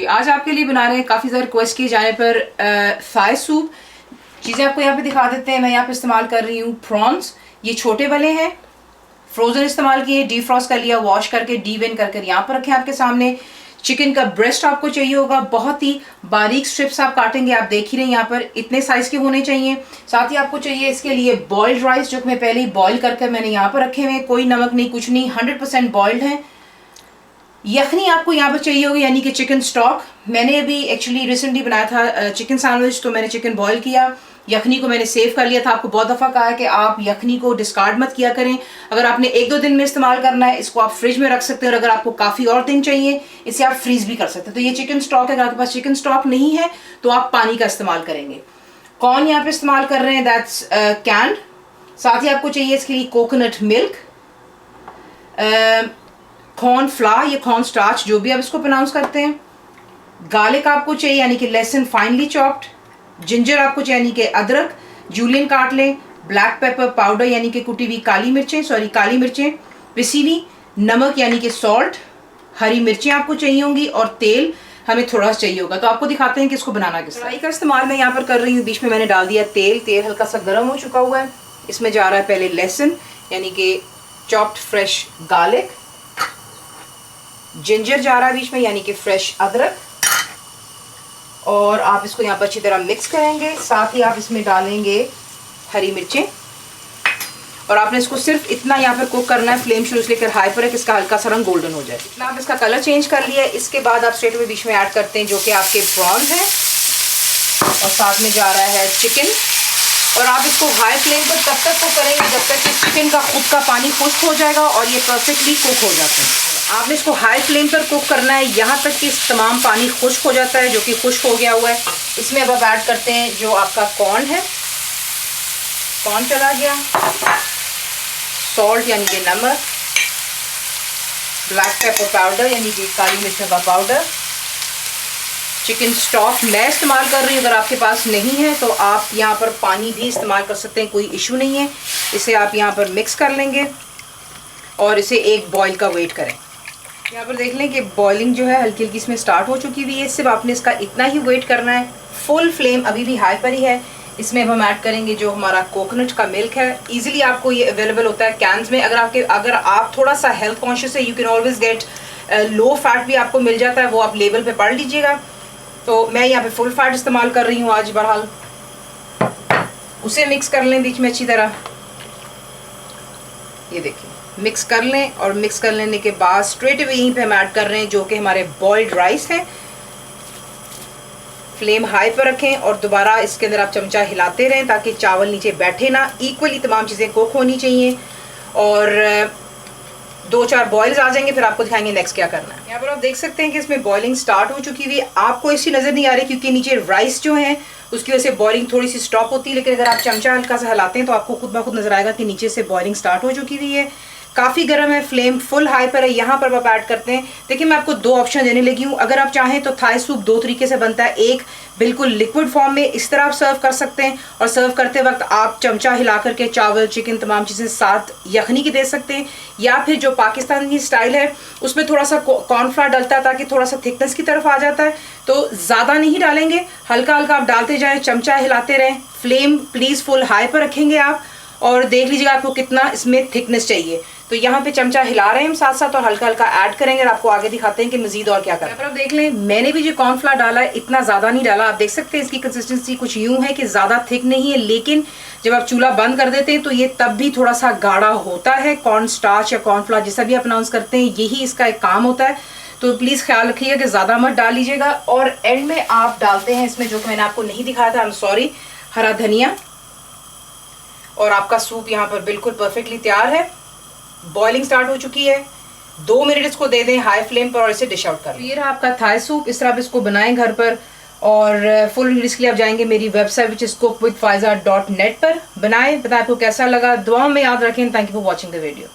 आज आपके लिए बना रहे हैं काफ़ी ज़्यादा रिक्वेस्ट किए जाने पर थाई सूप। चीज़ें आपको यहाँ पे दिखा देते हैं। मैं यहाँ पे इस्तेमाल कर रही हूँ प्रॉन्स, ये छोटे वाले हैं, फ्रोज़न इस्तेमाल किए, डीफ्रॉस्ट कर लिया, वॉश करके डीवेन कर यहाँ पर रखें आपके सामने। चिकन का ब्रेस्ट आपको चाहिए होगा, बहुत ही बारीक स्ट्रिप्स आप काटेंगे, आप देख ही रहे हैं यहाँ पर इतने साइज़ के होने चाहिए। साथ ही आपको चाहिए इसके लिए बॉइल्ड राइस, जो कि मैं पहले ही बॉईल करके मैंने यहाँ पर रखे हुए हैं, कोई नमक नहीं कुछ नहीं, 100% बॉइल्ड है। यखनी आपको यहाँ पर चाहिए होगी, यानी कि चिकन स्टॉक। मैंने अभी एक्चुअली रिसेंटली बनाया था चिकन सैंडविच, तो मैंने चिकन बॉईल किया, यखनी को मैंने सेव कर लिया था। आपको बहुत दफ़ा कहा है कि आप यखनी को डिस्कार्ड मत किया करें। अगर आपने 1-2 दिन में इस्तेमाल करना है, इसको आप फ्रिज में रख सकते हैं, और अगर आपको काफ़ी और दिन चाहिए इसे आप फ्रीज भी कर सकते हैं। तो ये चिकन स्टॉक है। अगर आपके पास चिकन स्टॉक नहीं है तो आप पानी का इस्तेमाल करेंगे। कॉर्न यहाँ पे इस्तेमाल कर रहे हैं, दैट्स कैंड। साथ ही आपको चाहिए इसके लिए कोकोनट मिल्क, कॉर्न फ्लावर या कॉर्न स्टार्च, जो भी आप इसको प्रोनाउंस करते हैं। गार्लिक आपको चाहिए, यानी कि लेसन फाइनली चॉप्ड। जिंजर आपको चाहिए, यानी कि अदरक जूलियन काट लें। ब्लैक पेपर पाउडर, यानी कि कुटी हुई काली मिर्चें पिसी हुई। नमक यानी कि सॉल्ट। हरी मिर्चें आपको चाहिए होंगी, और तेल हमें थोड़ा सा चाहिए होगा। तो आपको दिखाते हैं कि इसको बनाना किस तरह। कढ़ाई का इस्तेमाल मैं यहाँ पर कर रही हूँ। बीच में मैंने डाल दिया तेल। तेल हल्का सा गर्म हो चुका हुआ है। इसमें जा रहा है पहले लहसुन, यानी कि चॉप्ड फ्रेश गार्लिक। जिंजर जा रहा है बीच में, यानी कि फ्रेश अदरक। और आप इसको यहाँ पर अच्छी तरह मिक्स करेंगे। साथ ही आप इसमें डालेंगे हरी मिर्चें, और आपने इसको सिर्फ इतना यहाँ पर कुक करना है, फ्लेम शुरू से लेकर हाई पर है कि इसका हल्का सा रंग गोल्डन हो जाए। इतना आप इसका कलर चेंज कर लिया है। इसके बाद आप स्ट्रेट में बीच में ऐड करते हैं जो कि आपके प्रॉन्स हैं, और साथ में जा रहा है चिकन। और आप इसको हाई फ्लेम पर तब तक कुक करेंगे जब तक कि चिकन का खुद का पानी खुश्क हो जाएगा और ये परफेक्टली कुक हो जाते हैं। आपने इसको हाई फ्लेम पर कुक करना है यहाँ तक कि तमाम पानी खुश्क हो जाता है, जो कि खुश्क हो गया हुआ है। इसमें अब आप ऐड करते हैं जो आपका कॉर्न है। कॉर्न चला गया, सॉल्ट यानी कि नमक, ब्लैक पेपर पाउडर यानी कि काली मिर्चों का पाउडर, चिकन स्टॉक मैं इस्तेमाल कर रही हूँ। अगर आपके पास नहीं है तो आप यहाँ पर पानी भी इस्तेमाल कर सकते हैं, कोई इशू नहीं है। इसे आप यहाँ पर मिक्स कर लेंगे और इसे एक बॉईल का वेट करें। यहाँ पर देख लें कि बॉइलिंग जो है हल्की हल्की इसमें स्टार्ट हो चुकी हुई है। सिर्फ आपने इसका इतना ही वेट करना है। फुल फ्लेम अभी भी हाई पर ही है। इसमें अब हम ऐड करेंगे जो हमारा कोकोनट का मिल्क है। इजीली आपको ये अवेलेबल होता है कैंस में। अगर आप थोड़ा सा हेल्थ कॉन्शियस है, you can always get low fat भी आपको मिल जाता है, वो आप लेबल पे पढ़ लीजिएगा। तो मैं यहाँ पे फुल फैट इस्तेमाल कर रही हूँ आज बहरहाल। उसे मिक्स कर लें बीच में अच्छी तरह। ये देखिए मिक्स कर लें, और मिक्स कर लेने के बाद स्ट्रेट अवे यहीं पे हम ऐड कर रहे हैं जो कि हमारे बॉइल्ड राइस हैं। फ्लेम हाई पर रखें और दोबारा इसके अंदर आप चमचा हिलाते रहें ताकि चावल नीचे बैठे ना। इक्वली तमाम चीज़ें कुक होनी चाहिए, और 2-4 बॉयल्स आ जाएंगे, फिर आपको दिखाएंगे नेक्स्ट क्या करना है। यहाँ पर आप देख सकते हैं कि इसमें बॉइलिंग स्टार्ट हो चुकी हुई। आपको ऐसी नज़र नहीं आ रही क्योंकि नीचे राइस जो है उसकी वजह से बॉइलिंग थोड़ी सी स्टॉप होती है, लेकिन अगर आप चमचा हल्का सा हिलाते हैं तो आपको खुद ब खुद नजर आएगा कि नीचे से बॉइलिंग स्टार्ट हो चुकी हुई है। काफ़ी गर्म है, फ्लेम फुल हाई पर है। यहाँ पर आप ऐड करते हैं। देखिए मैं आपको 2 ऑप्शन देने लगी हूँ। अगर आप चाहें तो थाई सूप 2 तरीके से बनता है। एक बिल्कुल लिक्विड फॉर्म में, इस तरह आप सर्व कर सकते हैं, और सर्व करते वक्त आप चमचा हिला करके चावल चिकन तमाम चीज़ें साथ यखनी की दे सकते हैं। या फिर जो पाकिस्तानी स्टाइल है उसमें थोड़ा सा कॉर्नफ्लावर डलता है ताकि थोड़ा सा थिकनेस की तरफ आ जाता है। तो ज़्यादा नहीं डालेंगे, हल्का हल्का आप डालते जाएँ, चमचा हिलाते रहें। फ्लेम प्लीज़ फुल हाई पर रखेंगे आप, और देख लीजिएगा आपको कितना इसमें थिकनेस चाहिए। तो यहाँ पे चमचा हिला रहे हैं हम साथ साथ, और हल्का हल्का ऐड करेंगे, और आपको आगे दिखाते हैं कि मजीद और क्या करें। यहाँ पर आप देख लें मैंने भी जो कॉर्नफ्लावर डाला है इतना ज़्यादा नहीं डाला। आप देख सकते हैं इसकी कंसिस्टेंसी कुछ यूँ है कि ज़्यादा थिक नहीं है, लेकिन जब आप चूल्हा बंद कर देते हैं तो ये तब भी थोड़ा सा गाढ़ा होता है। कॉर्न स्टार्च या कॉर्नफ्लावर जैसा भी आप अनाउंस करते हैं, यही इसका एक काम होता है। तो प्लीज़ ख्याल रखिएगा कि ज़्यादा मत डाल लीजिएगा। और एंड में आप डालते हैं इसमें जो मैंने आपको नहीं दिखाया था, आई एम सॉरी, हरा धनिया। और आपका सूप यहाँ पर बिल्कुल परफेक्टली तैयार है। बॉइलिंग स्टार्ट हो चुकी है। 2 मिनट इसको दे दें हाई फ्लेम पर और इसे डिश आउट कर। ये रहा आपका थाई सूप। इस तरह आप इसको बनाएं घर पर, और फुल वीडियोस के लिए आप जाएंगे मेरी वेबसाइट विच इज cookWithFaiza.net पर। बनाएं, बताएं आपको कैसा लगा। दुआओं में याद रखें। Thank you for watching the video.